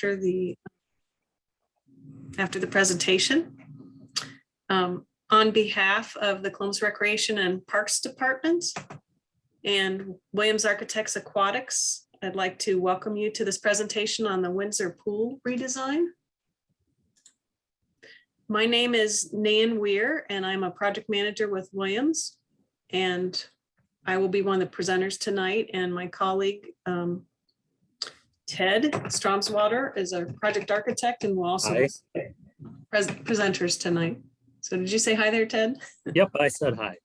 after the presentation. On behalf of the Columbus Recreation and Parks Department and Williams Architects Aquatics, I'd like to welcome you to this presentation on the Windsor Pool redesign. My name is Nan Weir, and I'm a project manager with Williams, and I will be one of the presenters tonight, and my colleague Ted Stromswater is our project architect and will also be presenters tonight. So did you say hi there, Ted? Yep, I said hi.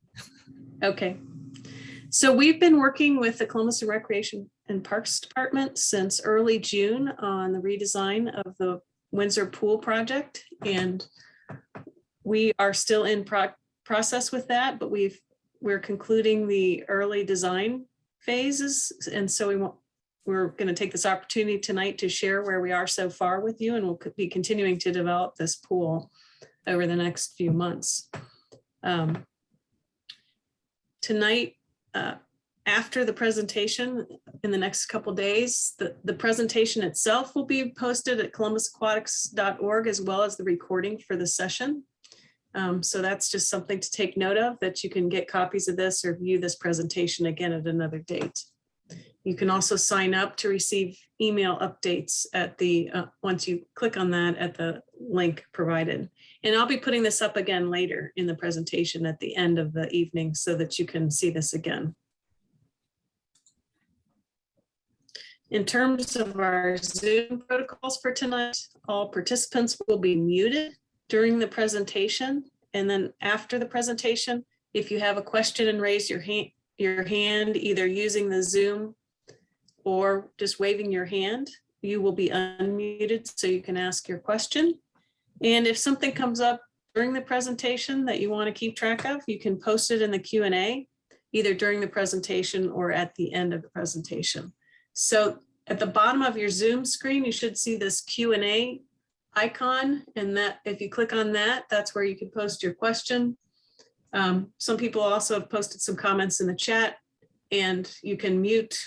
Okay. So we've been working with the Columbus Recreation and Parks Department since early June on the redesign of the Windsor Pool project. And we are still in process with that, but we're concluding the early design phases. And so we're going to take this opportunity tonight to share where we are so far with you, and we'll be continuing to develop this pool over the next few months. Tonight, after the presentation in the next couple days, the presentation itself will be posted at columbusaquatics.org, as well as the recording for the session. So that's just something to take note of, that you can get copies of this or view this presentation again at another date. You can also sign up to receive email updates at the once you click on that at the link provided. And I'll be putting this up again later in the presentation at the end of the evening so that you can see this again. In terms of our Zoom protocols for tonight, all participants will be muted during the presentation. And then after the presentation, if you have a question and raise your hand, either using the Zoom or just waving your hand, you will be unmuted so you can ask your question. And if something comes up during the presentation that you want to keep track of, you can post it in the Q&A, either during the presentation or at the end of the presentation. So at the bottom of your Zoom screen, you should see this Q&A icon, and that if you click on that, that's where you can post your question. Some people also have posted some comments in the chat, and you can mute.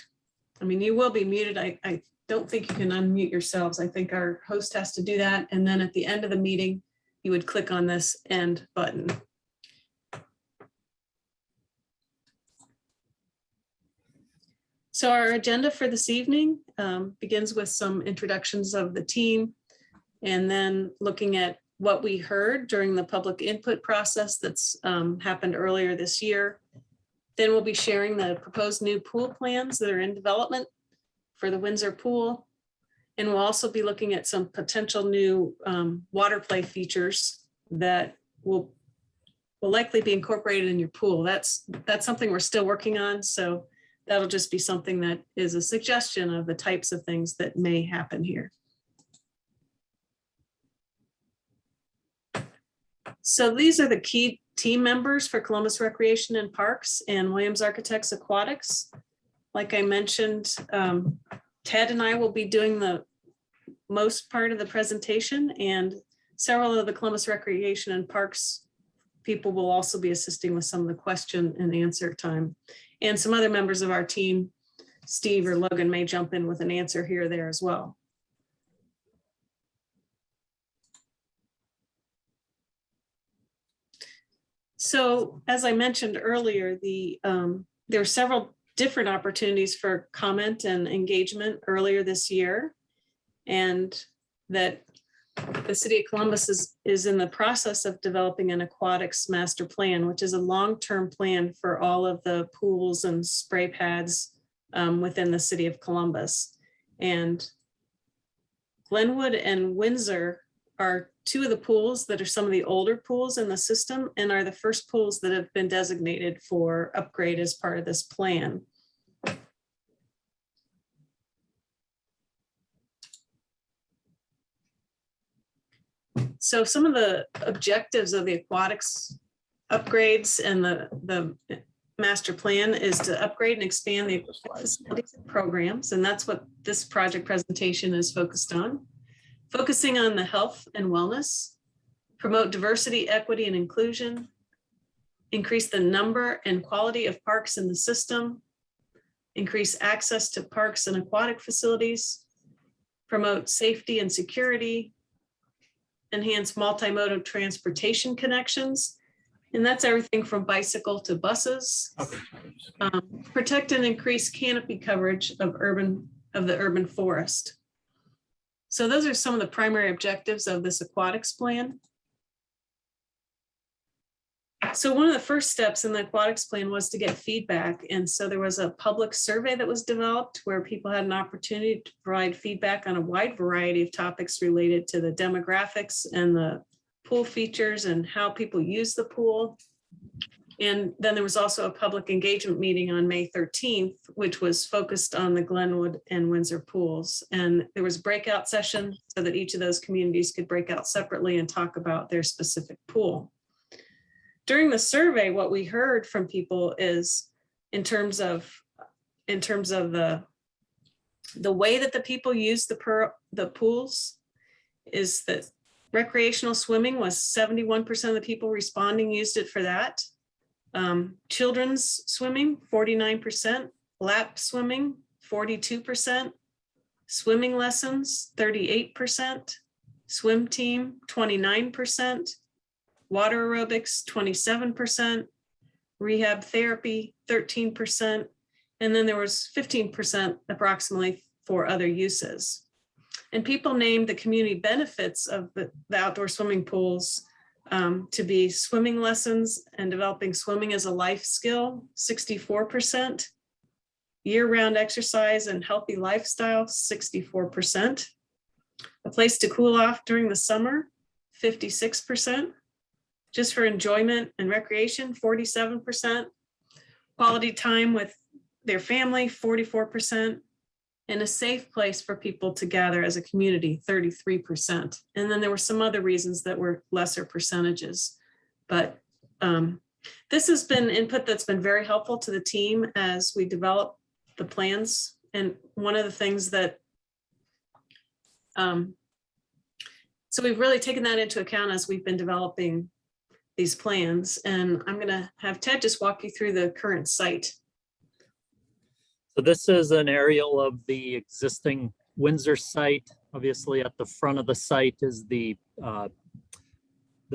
I mean, you will be muted. I don't think you can unmute yourselves. I think our host has to do that. And then at the end of the meeting, you would click on this end button. So our agenda for this evening begins with some introductions of the team, and then looking at what we heard during the public input process that's happened earlier this year. Then we'll be sharing the proposed new pool plans that are in development for the Windsor Pool. And we'll also be looking at some potential new water play features that will likely be incorporated in your pool. That's something we're still working on. So that'll just be something that is a suggestion of the types of things that may happen here. So these are the key team members for Columbus Recreation and Parks and Williams Architects Aquatics. Like I mentioned, Ted and I will be doing the most part of the presentation, and several of the Columbus Recreation and Parks people will also be assisting with some of the question and answer time. And some other members of our team, Steve or Logan, may jump in with an answer here or there as well. So as I mentioned earlier, there are several different opportunities for comment and engagement earlier this year, and that the City of Columbus is in the process of developing an aquatics master plan, which is a long-term plan for all of the pools and spray pads within the City of Columbus. And Glenwood and Windsor are two of the pools that are some of the older pools in the system and are the first pools that have been designated for upgrade as part of this plan. So some of the objectives of the aquatics upgrades and the master plan is to upgrade and expand the facilities and programs, and that's what this project presentation is focused on. Focusing on the health and wellness, promote diversity, equity, and inclusion, increase the number and quality of parks in the system, increase access to parks and aquatic facilities, promote safety and security, enhance multimodal transportation connections. And that's everything from bicycle to buses. Protect and increase canopy coverage of the urban forest. So those are some of the primary objectives of this aquatics plan. So one of the first steps in the aquatics plan was to get feedback. And so there was a public survey that was developed where people had an opportunity to provide feedback on a wide variety of topics related to the demographics and the pool features and how people use the pool. And then there was also a public engagement meeting on May 13th, which was focused on the Glenwood and Windsor pools. And there was breakout session so that each of those communities could break out separately and talk about their specific pool. During the survey, what we heard from people is in terms of the way that the people use the pools is that recreational swimming was 71% of the people responding used it for that. Children's swimming, 49%, lap swimming, 42%, swimming lessons, 38%, swim team, 29%, water aerobics, 27%, rehab therapy, 13%, and then there was 15% approximately for other uses. And people named the community benefits of the outdoor swimming pools to be swimming lessons and developing swimming as a life skill, 64%, year-round exercise and healthy lifestyle, 64%, a place to cool off during the summer, 56%, just for enjoyment and recreation, 47%, quality time with their family, 44%, and a safe place for people to gather as a community, 33%. And then there were some other reasons that were lesser percentages. But this has been input that's been very helpful to the team as we develop the plans. And one of the things that, so we've really taken that into account as we've been developing these plans. And I'm gonna have Ted just walk you through the current site. So this is an aerial of the existing Windsor site. Obviously at the front of the site is the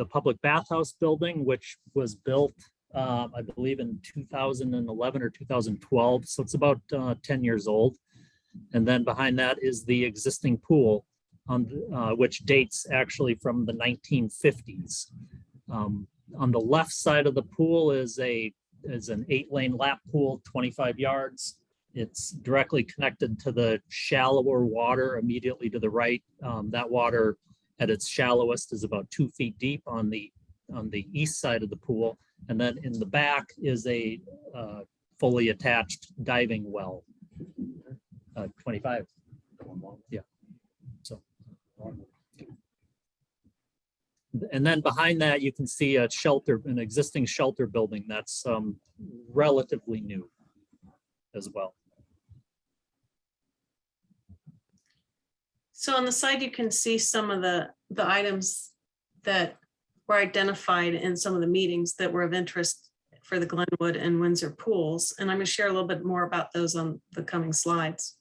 public bathhouse building, which was built, I believe in 2011 or 2012. So it's about 10 years old. And then behind that is the existing pool, which dates actually from the 1950s. On the left side of the pool is an 8-lane lap pool, 25 yards. It's directly connected to the shallower water immediately to the right. That water at its shallowest is about 2 feet deep on the east side of the pool. And then in the back is a fully attached diving well, 25. Yeah. So. And then behind that, you can see a shelter, an existing shelter building that's relatively new as well. So on the side, you can see some of the items that were identified in some of the meetings that were of interest for the Glenwood and Windsor pools. And I'm going to share a little bit more about those on the coming slides.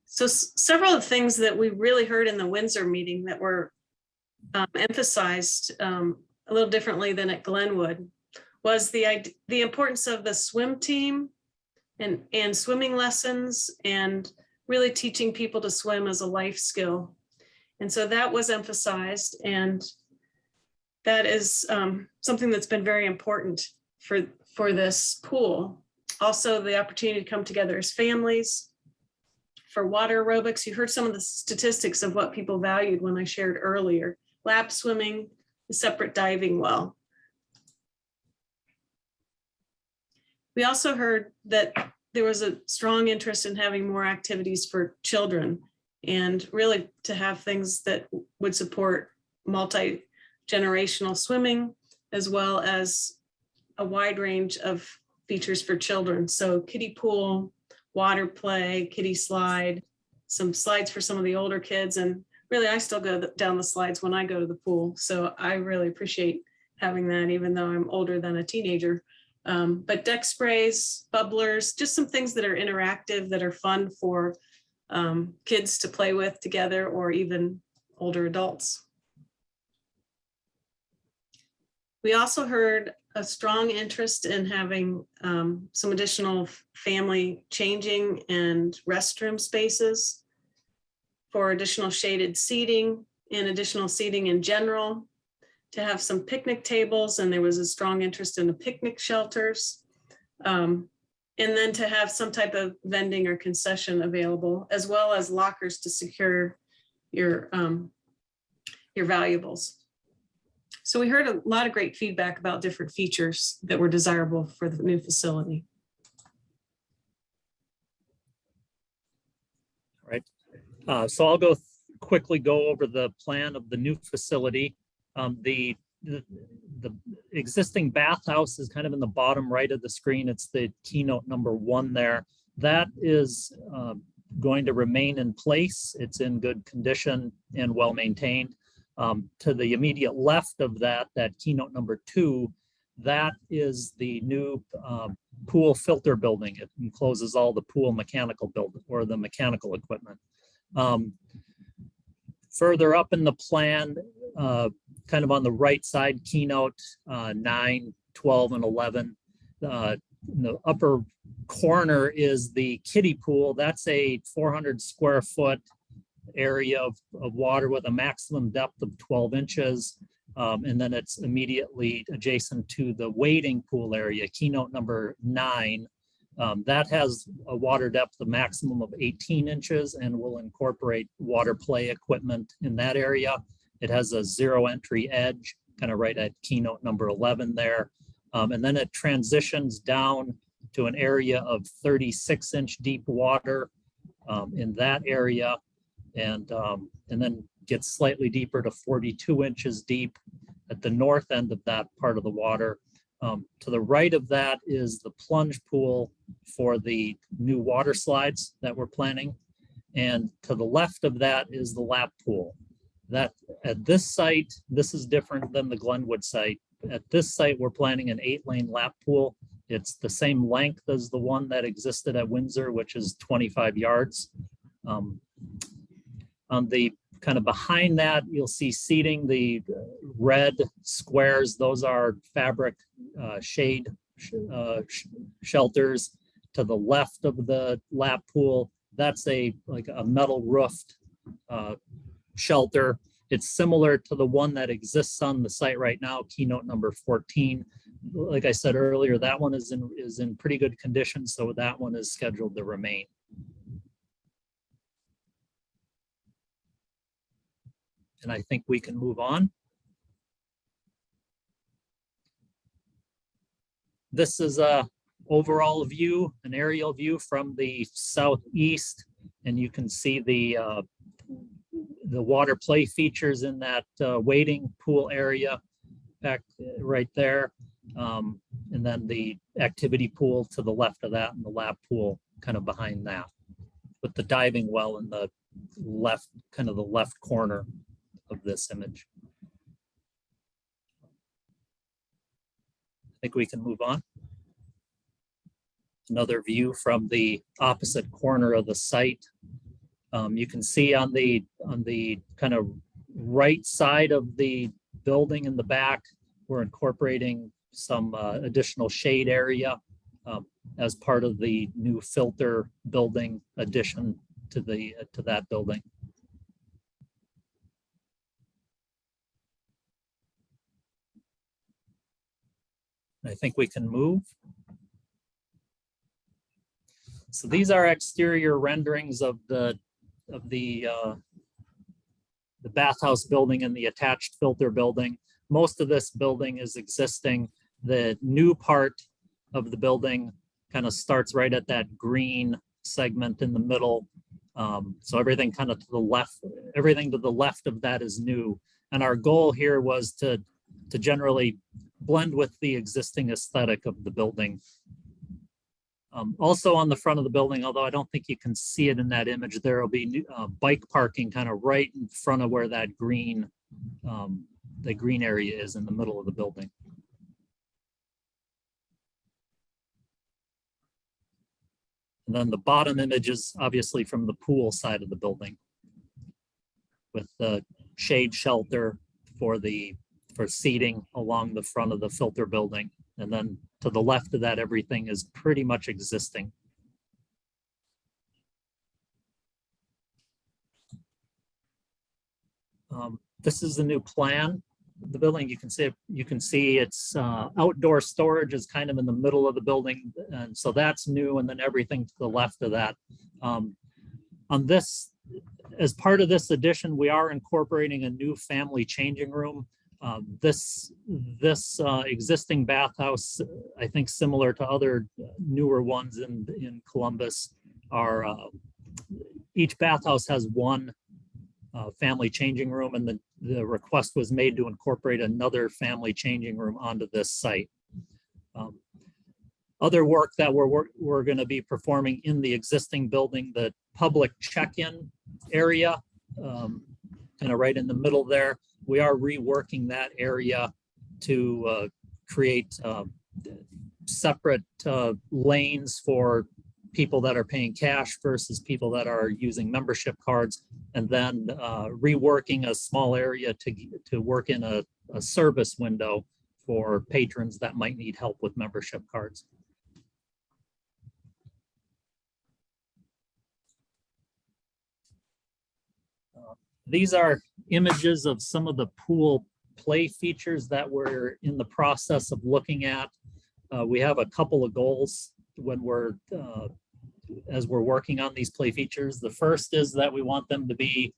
So several of the things that we really heard in the Windsor meeting that were emphasized a little differently than at Glenwood was the importance of the swim team and swimming lessons and really teaching people to swim as a life skill. And so that was emphasized, and that is something that's been very important for this pool. Also, the opportunity to come together as families. For water aerobics, you heard some of the statistics of what people valued when I shared earlier. Lap swimming, a separate diving well. We also heard that there was a strong interest in having more activities for children and really to have things that would support multi-generational swimming, as well as a wide range of features for children. So kiddie pool, water play, kiddie slide, some slides for some of the older kids. And really, I still go down the slides when I go to the pool. So I really appreciate having that, even though I'm older than a teenager. But deck sprays, bubblers, just some things that are interactive, that are fun for kids to play with together, or even older adults. We also heard a strong interest in having some additional family changing and restroom spaces for additional shaded seating and additional seating in general, to have some picnic tables, and there was a strong interest in the picnic shelters. And then to have some type of vending or concession available, as well as lockers to secure your valuables. So we heard a lot of great feedback about different features that were desirable for the new facility. All right. So I'll quickly go over the plan of the new facility. The existing bathhouse is kind of in the bottom right of the screen. It's the keynote number 1 there. That is going to remain in place. It's in good condition and well maintained. To the immediate left of that keynote number 2, that is the new pool filter building. It encloses all the pool mechanical building, or the mechanical equipment. Further up in the plan, kind of on the right side, keynote 9, 12, and 11. In the upper corner is the kiddie pool. That's a 400 square foot area of water with a maximum depth of 12 inches. And then it's immediately adjacent to the wading pool area, keynote number 9. That has a water depth of maximum of 18 inches and will incorporate water play equipment in that area. It has a 0 entry edge, kind of right at keynote number 11 there. And then it transitions down to an area of 36-inch deep water in that area, and then gets slightly deeper to 42 inches deep at the north end of that part of the water. To the right of that is the plunge pool for the new water slides that we're planning. And to the left of that is the lap pool. That at this site, this is different than the Glenwood site. At this site, we're planning an 8-lane lap pool. It's the same length as the one that existed at Windsor, which is 25 yards. On the kind of behind that, you'll see seating, the red squares. Those are fabric shade shelters. To the left of the lap pool, that's like a metal roofed shelter. It's similar to the one that exists on the site right now, keynote number 14. Like I said earlier, that one is in pretty good condition, so that one is scheduled to remain. And I think we can move on. This is a overall view, an aerial view from the southeast, and you can see the water play features in that wading pool area back right there. And then the activity pool to the left of that, and the lap pool kind of behind that, with the diving well in the left, kind of the left corner of this image. I think we can move on. Another view from the opposite corner of the site. You can see on the kind of right side of the building in the back, we're incorporating some additional shade area as part of the new filter building addition to that building. I think we can move. So these are exterior renderings of the bathhouse building and the attached filter building. Most of this building is existing. The new part of the building kind of starts right at that green segment in the middle. So everything kind of to the left, everything to the left of that is new. And our goal here was to generally blend with the existing aesthetic of the building. Also on the front of the building, although I don't think you can see it in that image, there will be bike parking kind of right in front of where that green area is in the middle of the building. And then the bottom image is obviously from the pool side of the building with the shade shelter for seating along the front of the filter building. And then to the left of that, everything is pretty much existing. This is the new plan of the building. You can see it's outdoor storage is kind of in the middle of the building, and so that's new. And then everything to the left of that. On this, as part of this addition, we are incorporating a new family changing room. This existing bathhouse, I think similar to other newer ones in Columbus, are each bathhouse has one family changing room, and the request was made to incorporate another family changing room onto this site. Other work that we're going to be performing in the existing building, the public check-in area, kind of right in the middle there, we are reworking that area to create separate lanes for people that are paying cash versus people that are using membership cards, and then reworking a small area to work in a service window for patrons that might need help with membership cards. These are images of some of the pool play features that we're in the process of looking at. We have a couple of goals when as we're working on these play features. The first is that we want them to be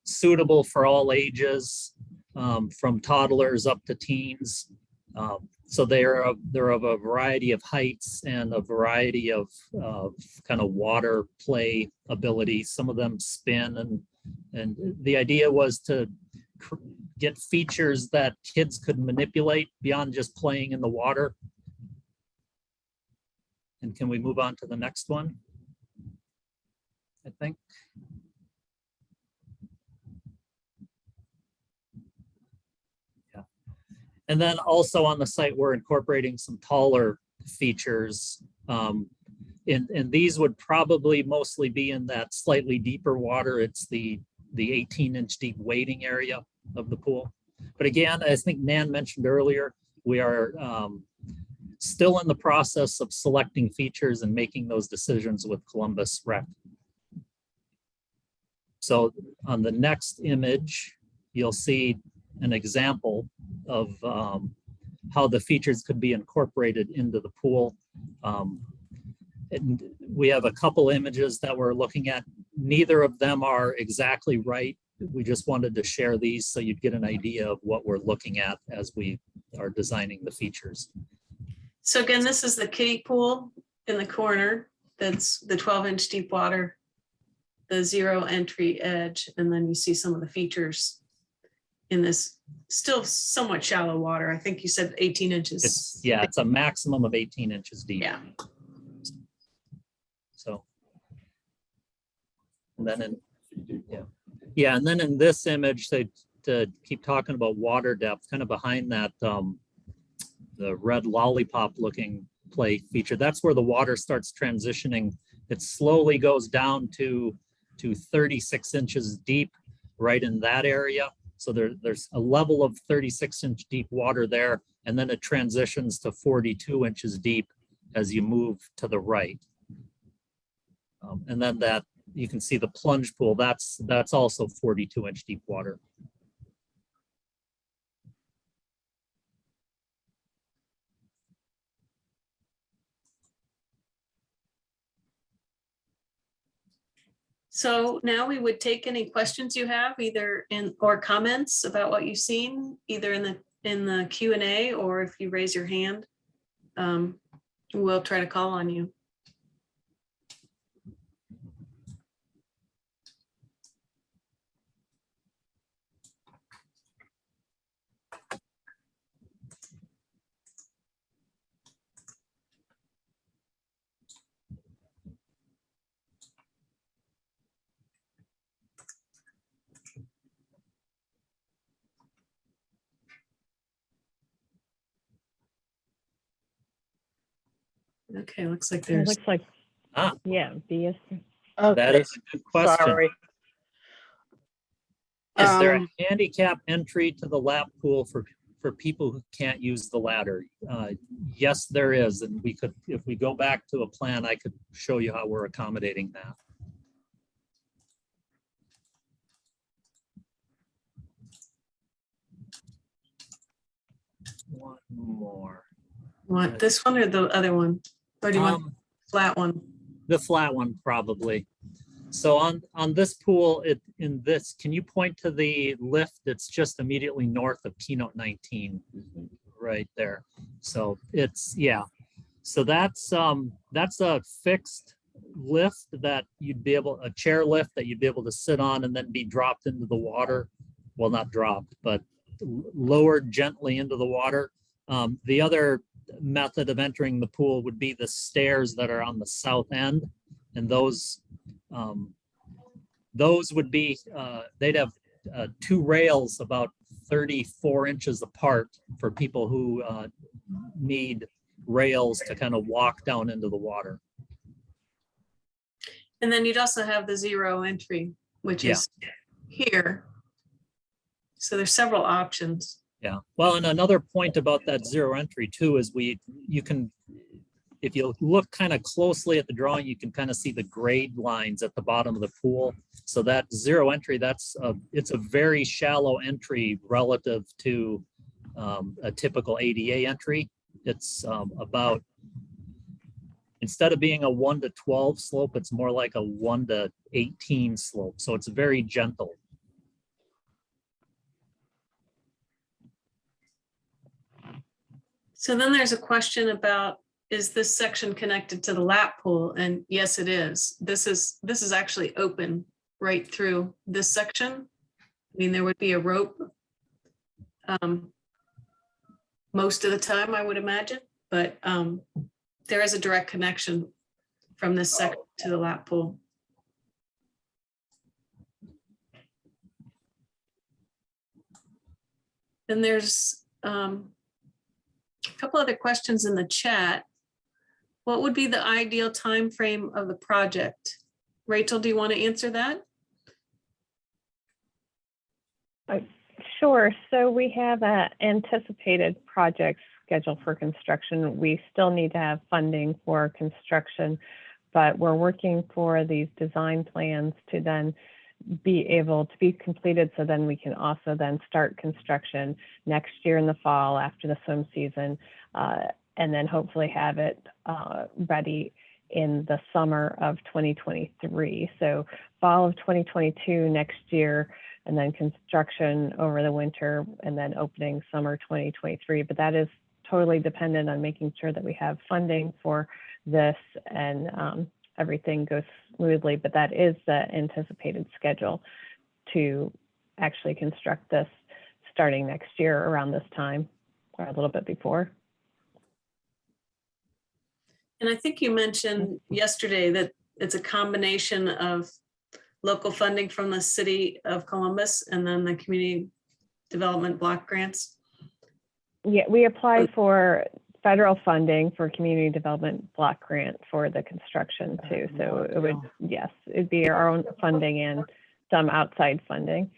suitable for all ages, from toddlers up to teens. So they're of a variety of heights and a variety of kind of water play abilities. Some of them spin, and the idea was to get features that kids could manipulate beyond just playing in the water. And can we move on to the next one? I think. Yeah. And then also on the site, we're incorporating some taller features. And these would probably mostly be in that slightly deeper water. It's the 18-inch deep wading area of the pool. But again, I think Nan mentioned earlier, we are still in the process of selecting features and making those decisions with Columbus Rec. So on the next image, you'll see an example of how the features could be incorporated into the pool. And we have a couple images that we're looking at. Neither of them are exactly right. We just wanted to share these so you'd get an idea of what we're looking at as we are designing the features. So again, this is the kiddie pool in the corner. That's the 12-inch deep water, the 0 entry edge, and then you see some of the features in this still somewhat shallow water. I think you said 18 inches. It's a maximum of 18 inches deep. Yeah. So, and then and then in this image, they keep talking about water depth, kind of behind that the red lollipop looking play feature. That's where the water starts transitioning. It slowly goes down to 36 inches deep right in that area. So there's a level of 36-inch deep water there, and then it transitions to 42 inches deep as you move to the right. And then that you can see the plunge pool, that's also 42-inch deep water. So now we would take any questions you have, either or comments about what you've seen, either in the Q&A, or if you raise your hand, we'll try to call on you. Okay, looks like It there's. looks like Ah, Yeah, B is, that Okay, is a good question. sorry. Is there Um, a handicap entry to the lap pool for people who can't use the ladder? Yes, there is. And we could, if we go back to a plan, I could show you how we're accommodating that. One more. Want this one or the other one? Or do you want flat one? The flat one, probably. So on this pool, can you point to the lift that's just immediately north of Keynote 19, right there? So it's, yeah. So that's a fixed lift that you'd be able, a chair lift that you'd be able to sit on and then be dropped into the water. Well, not dropped, but lowered gently into the water. The other method of entering the pool would be the stairs that are on the south end, and those would be they'd have two rails about 34 inches apart for people who need rails to kind of walk down into the water. And then you'd also have the zero entry, which Yeah. is here. So there's several options. Yeah, well, and another point about that zero entry too is you can, if you look kind of closely at the drawing, you can kind of see the grade lines at the bottom of the pool. So that zero entry, it's a very shallow entry relative to a typical ADA entry. It's about, instead of being a 1 to 12 slope, it's more like a 1 to 18 slope. So it's very gentle. So then there's a question about, is this section connected to the lap pool? And yes, it is. This is actually open right through this section. I mean, there would be a rope most of the time, I would imagine, but there is a direct connection from this section to the lap pool. Then there's a couple other questions in the chat. What would be the ideal time frame of the project? Rachel, do you want to answer that? sure. So we have an anticipated project schedule for construction. We still need to have funding for construction, but we're working for these design plans to then be able to be completed, so then we can also then start construction next year in the fall after the swim season, and then hopefully have it ready in the summer of 2023. So fall of 2022 next year, and then construction over the winter, and then opening summer 2023. But that is totally dependent on making sure that we have funding for this and everything goes smoothly, but that is the anticipated schedule to actually construct this starting next year around this time or a little bit before. And I think you mentioned yesterday that it's a combination of local funding from the city of Columbus and then the community development block grants. Yeah, we applied for federal funding for community development block grant for the construction too. So it would, yes, it'd be our own funding and some outside funding.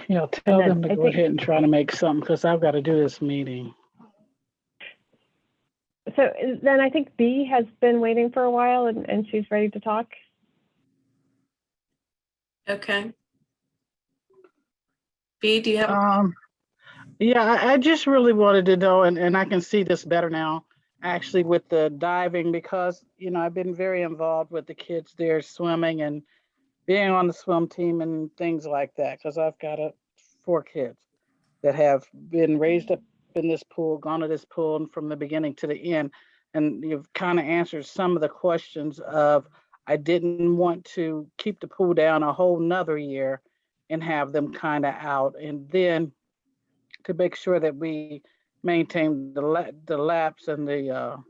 You know, tell then them to I go think- ahead and try to make something, because I've got to do this meeting. So then I think B has been waiting for a while and she's ready to talk. Okay. B, do you have? Yeah, I just really wanted to know, and I can see this better now, actually, with the diving, because, you know, I've been very involved with the kids there swimming and being on the swim team and things like that, because I've got 4 kids that have been raised up in this pool, gone to this pool, and from the beginning to the end. And you've kind of answered some of the questions of, I didn't want to keep the pool down a whole nother year and have them kind of out. And then to make sure that we maintain the laps and the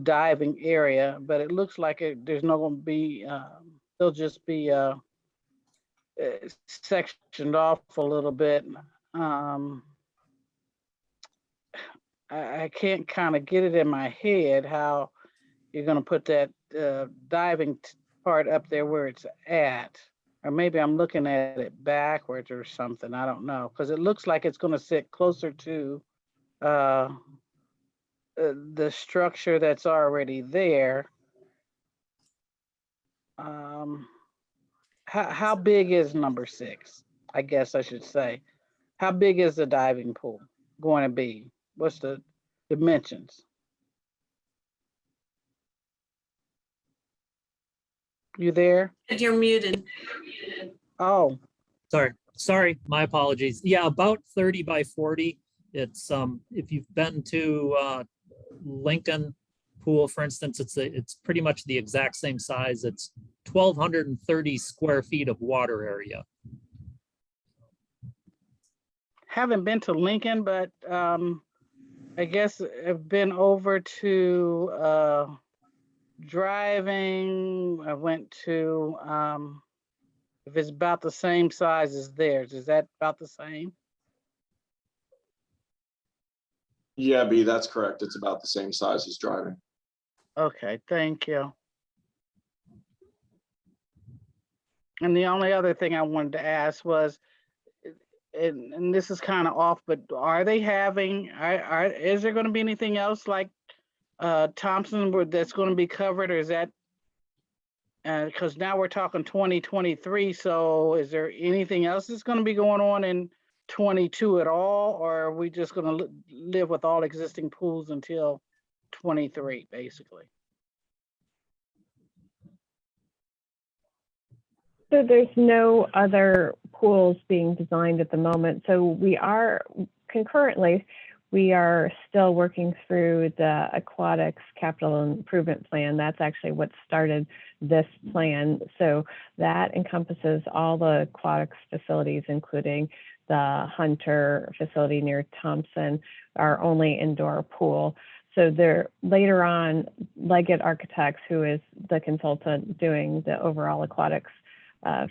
diving area, but it looks like there's not going to be, they'll just be sectioned off a little bit. I can't kind of get it in my head how, you're gonna put that diving part up there where it's at. Or maybe I'm looking at it backwards or something, I don't know, because it looks like it's gonna sit closer to the structure that's already there. How big is number 6? I guess I should say. How big is the diving pool going to be? What's the dimensions? You there? And you're muted. Oh, Sorry, my apologies. Yeah, about 30 by 40. It's if you've been to Lincoln Pool, for instance, it's pretty much the exact same size. It's 1,230 square feet of water area. haven't been to Lincoln, but I guess I've been over to driving. I went to if it's about the same size as theirs, is that about the same? Yeah, B, that's correct. It's about the same size as driving. Okay, thank you. And the only other thing I wanted to ask was, and this is kind of off, but are they having, is there going to be anything else like Thompson that's going to be covered, or is that, because now we're talking 2023, so is there anything else that's going to be going on in 22 at all, or are we just going to live with all existing pools until 23, basically? So there's no other pools being designed at the moment. So we are concurrently, we are still working through the Aquatics Capital Improvement Plan. That's actually what started this plan. So that encompasses all the aquatics facilities, including the Hunter facility near Thompson, our only indoor pool. So there, later on, Leggett Architects, who is the consultant doing the overall aquatics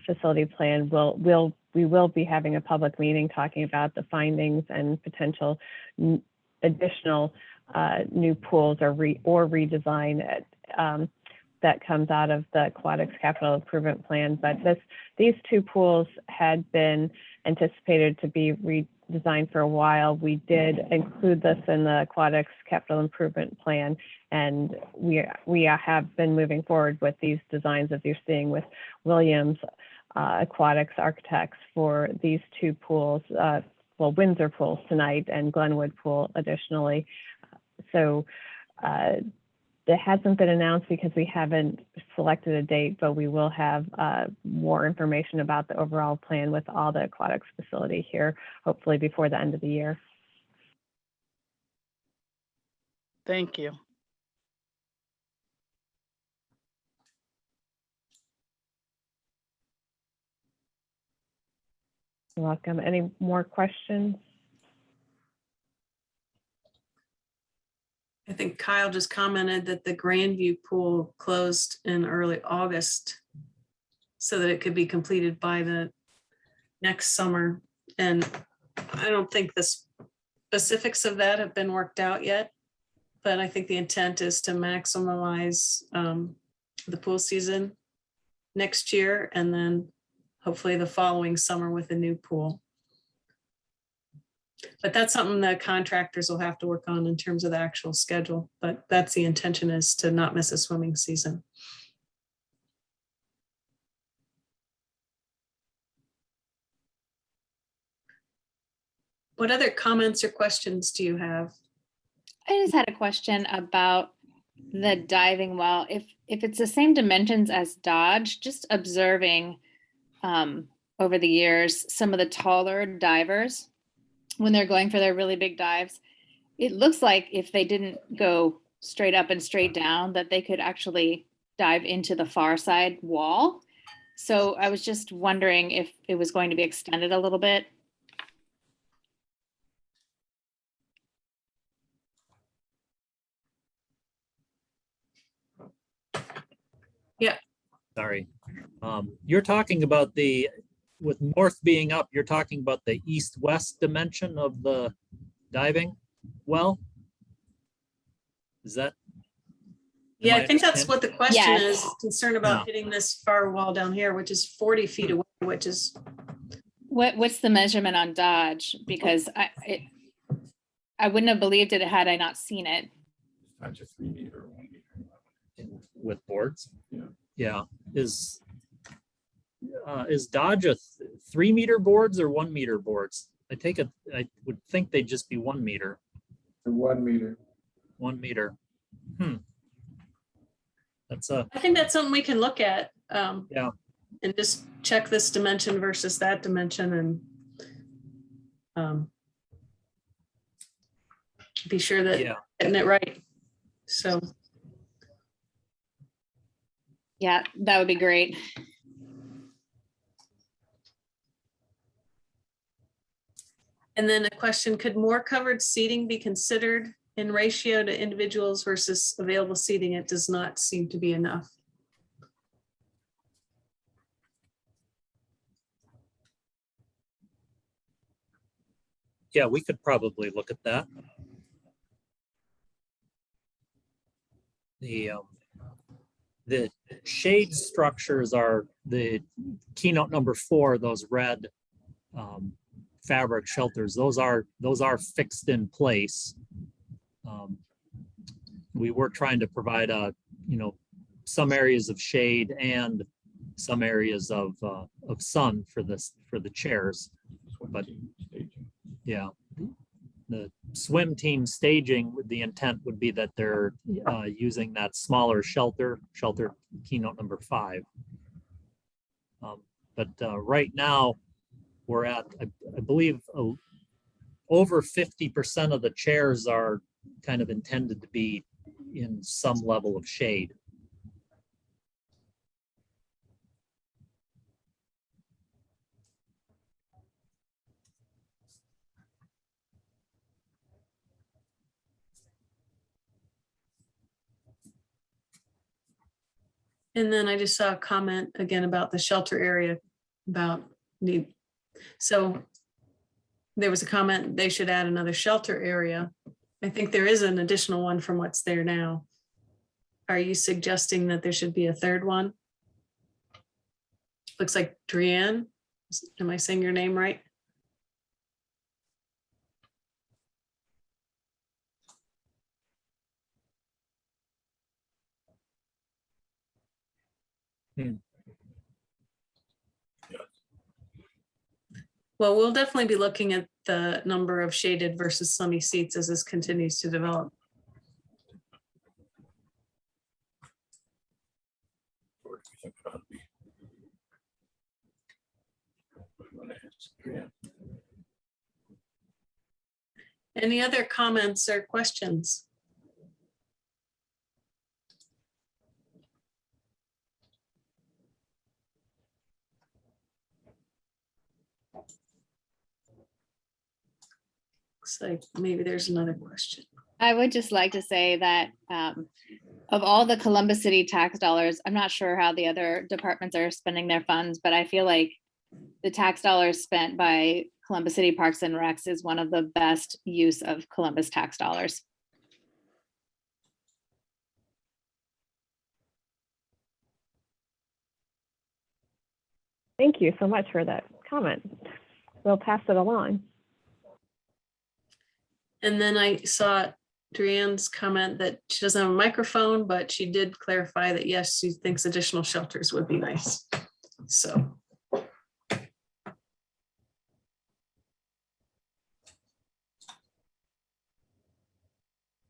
facility plan, we will be having a public meeting talking about the findings and potential additional new pools or redesign that comes out of the Aquatics Capital Improvement Plan. But these two pools had been anticipated to be redesigned for a while. We did include this in the Aquatics Capital Improvement Plan, and we have been moving forward with these designs, as you're seeing with Williams Aquatics Architects for these two pools, well, Windsor Pool tonight and Glenwood Pool additionally. So it hasn't been announced because we haven't selected a date, but we will have more information about the overall plan with all the aquatics facility here, hopefully before the end of the year. Thank you. You're welcome. Any more questions? I think Kyle just commented that the Grandview pool closed in early August so that it could be completed by the next summer. And I don't think the specifics of that have been worked out yet, but I think the intent is to maximize the pool season next year and then hopefully the following summer with a new pool. But that's something that contractors will have to work on in terms of the actual schedule, but that's the intention, is to not miss a swimming season. What other comments or questions do you have? I just had a question about the diving well. If it's the same dimensions as Dodge, just observing over the years, some of the taller divers, when they're going for their really big dives, it looks like if they didn't go straight up and straight down, that they could actually dive into the far side wall. So I was just wondering if it was going to be extended a little bit. Sorry. You're talking about with north being up, you're talking about the east-west dimension of the diving well? Is that? Yeah, I I think that's what the question Yes. is, concern about hitting this far wall down here, which is 40 feet away, which is, What's the measurement on Dodge? Because I wouldn't have believed it had I not seen it. Not just 3 meter or 1 meter. with boards. Yeah. Yeah, is Dodge a 3 meter boards or 1 meter boards? I would think they'd just be 1 meter. The 1 meter. 1 meter. That's I think that's something we can look at. Yeah. And just check this dimension versus that dimension and be sure that yeah. getting it right. So, Yeah, that would be great. and then a question, could more covered seating be considered in ratio to individuals versus available seating? It does not seem to be enough. Yeah, we could probably look at that. The shade structures are the keynote number 4, those red fabric shelters. Those are fixed in place. We were trying to provide some areas of shade and some areas of sun for the chairs. But yeah, the swim team staging, the intent would be that they're using that smaller shelter keynote number 5. But right now we're at, I believe, over 50% of the chairs are kind of intended to be in some level of shade. And then I just saw a comment again about the shelter area about need. So there was a comment, they should add another shelter area. I think there is an additional one from what's there now. Are you suggesting that there should be a third one? Looks like Drian. Am I saying your name right? Well, we'll definitely be looking at the number of shaded versus sunny seats as this continues to develop. Or do you think it ought to be? Yeah. Any other comments or questions? Looks like maybe there's another question. I would just like to say that of all the Columbus City tax dollars, I'm not sure how the other departments are spending their funds, but I feel like the tax dollars spent by Columbus City Parks and Recs is one of the best use of Columbus tax dollars. Thank you so much for that comment. We'll pass it along. And then I saw Drian's comment that she doesn't have a microphone, but she did clarify that yes, she thinks additional shelters would be nice. So.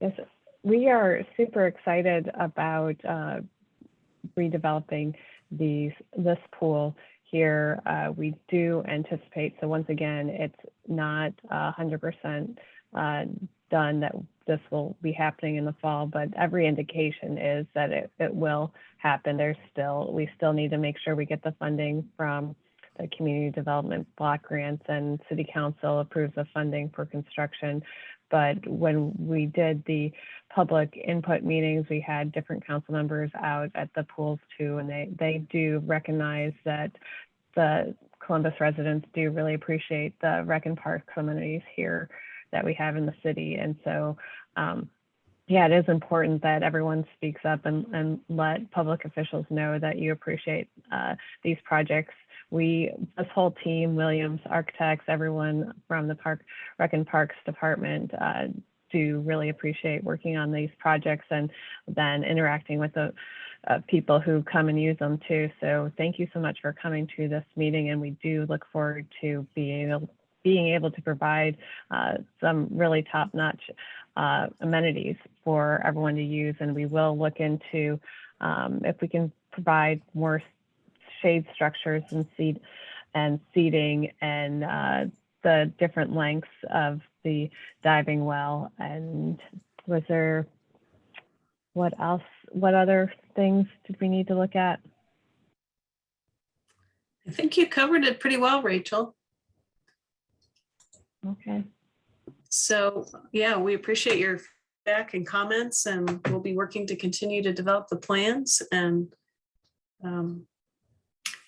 Yes, we are super excited about redeveloping this pool here. We do anticipate, so once again, it's not 100% done that this will be happening in the fall, but every indication is that it will happen. We still need to make sure we get the funding from the community development block grants, and city council approves the funding for construction. But when we did the public input meetings, we had different council members out at the pools too, and they do recognize that the Columbus residents do really appreciate the rec and park amenities here that we have in the city. And so yeah, it is important that everyone speaks up and let public officials know that you appreciate these projects. This whole team, Williams, architects, everyone from the Rec and Parks Department do really appreciate working on these projects and then interacting with the people who come and use them too. So thank you so much for coming to this meeting, and we do look forward to being able to provide some really top-notch amenities for everyone to use. And we will look into if we can provide more shade structures and seating and the different lengths of the diving well. And was there, what else? What other things did we need to look at? I think you covered it pretty well, Rachel. Okay. So yeah, we appreciate your feedback and comments, and we'll be working to continue to develop the plans. And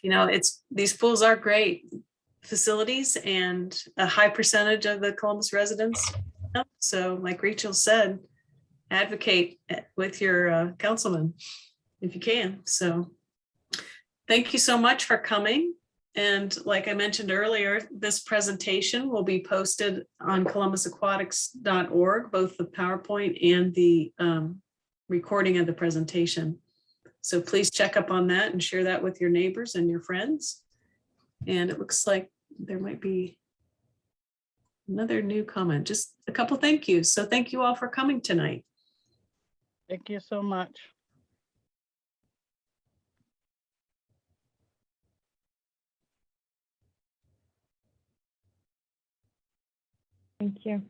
you know, these pools are great facilities, and a high percentage of the Columbus residents. So like Rachel said, advocate with your councilman if you can. So thank you so much for coming. And like I mentioned earlier, this presentation will be posted on columbusaquatics.org, both the PowerPoint and the recording of the presentation. So please check up on that and share that with your neighbors and your friends. And it looks like there might be another new comment, just a couple thank yous. So thank you all for coming tonight. Thank you so much. Thank you.